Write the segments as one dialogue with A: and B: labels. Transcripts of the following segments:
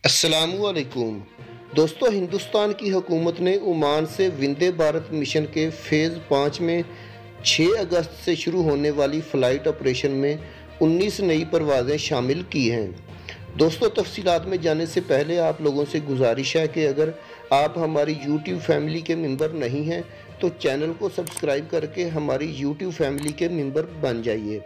A: अस्सलामुअलैकुम दोस्तों, हिंदुस्तान की हुकूमत ने ओमान से वंदे भारत मिशन के फ़ेज़ 5 में 6 अगस्त से शुरू होने वाली फ़्लाइट ऑपरेशन में 19 नई परवाज़ें शामिल की हैं। दोस्तों, तफसीलात में जाने से पहले आप लोगों से गुजारिश है कि अगर आप हमारी यूट्यूब फैमिली के मेंबर नहीं हैं तो चैनल को सब्सक्राइब करके हमारी यूट्यूब फैमिली के मेंबर बन जाइए।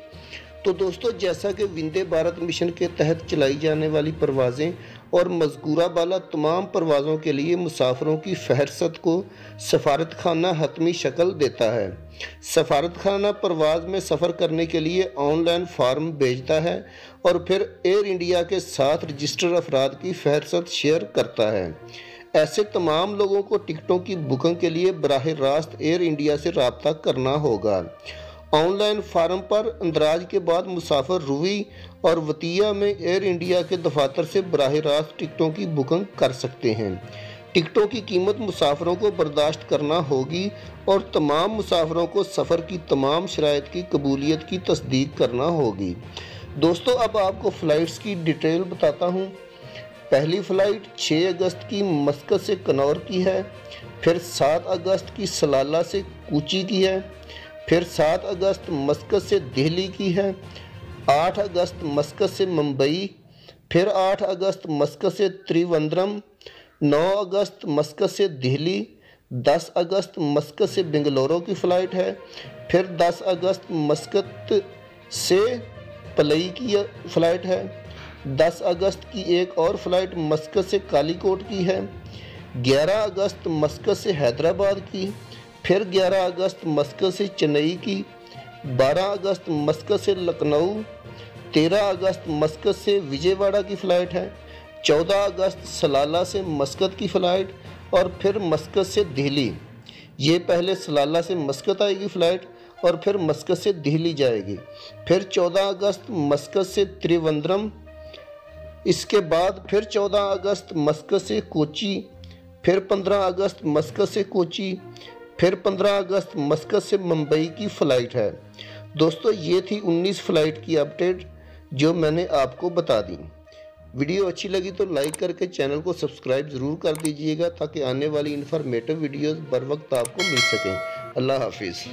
A: तो दोस्तों, जैसा कि वंदे भारत मिशन के तहत चलाई जाने वाली परवाज़ें और मज़कूरा बाला तमाम परवाज़ों के लिए मुसाफिरों की फ़हरिस्त को सफारतखाना हतमी शक्ल देता है। सफारतखाना परवाज़ में सफ़र करने के लिए ऑनलाइन फार्म भेजता है और फिर एयर इंडिया के साथ रजिस्टर अफराद की फ़हरिस्त शेयर करता है। ऐसे तमाम लोगों को टिकटों की बुकिंग के लिए बराह रास्त एयर इंडिया से रब्ता करना होगा। ऑनलाइन फार्म पर अंदराज के बाद मुसाफिर रुवी और वतिया में एयर इंडिया के दफातर से बराह रास्त टिकटों की बुकिंग कर सकते हैं। टिकटों की कीमत मुसाफिरों को बर्दाश्त करना होगी और तमाम मुसाफिरों को सफ़र की तमाम शराइत की कबूलियत की तस्दीक करना होगी। दोस्तों, अब आपको फ़्लाइट्स की डिटेल बताता हूँ। पहली फ़्लाइट 6 अगस्त की मस्कत से कनौर की है, फिर 7 अगस्त की सलाला से कोची की है, फिर 7 अगस्त मस्कत से दिल्ली की है, 8 अगस्त मस्कत से मुंबई, फिर 8 अगस्त मस्कत से त्रिवेंद्रम, 9 अगस्त मस्कत से दिल्ली, 10 अगस्त मस्कत से बेंगलुरु की फ़्लाइट है, फिर 10 अगस्त मस्कत से पलई की फ़्लाइट है, 10 अगस्त की एक और फ़्लाइट मस्कत से कालीकोट की है, 11 अगस्त मस्कत से हैदराबाद की, फिर 11 अगस्त मस्कत से चेन्नई की, 12 अगस्त मस्कत से लखनऊ, 13 अगस्त मस्कत से विजयवाड़ा की फ़्लाइट है, 14 अगस्त सलाला से मस्कत की फ़्लाइट और फिर मस्कत से दिल्ली। ये पहले सलाला से मस्कत आएगी फ़्लाइट और फिर मस्कत से दिल्ली जाएगी। फिर 14 अगस्त मस्कत से त्रिवेंद्रम, इसके बाद फिर 14 अगस्त मस्कत से कोची, फिर 15 अगस्त मस्कत से कोची, फिर 15 अगस्त मस्कत से मुंबई की फ़्लाइट है। दोस्तों, ये थी 19 फ़्लाइट की अपडेट जो मैंने आपको बता दी। वीडियो अच्छी लगी तो लाइक करके चैनल को सब्सक्राइब ज़रूर कर दीजिएगा ताकि आने वाली इन्फॉर्मेटिव वीडियोस बर वक्त आपको मिल सकें। अल्लाह हाफिज़।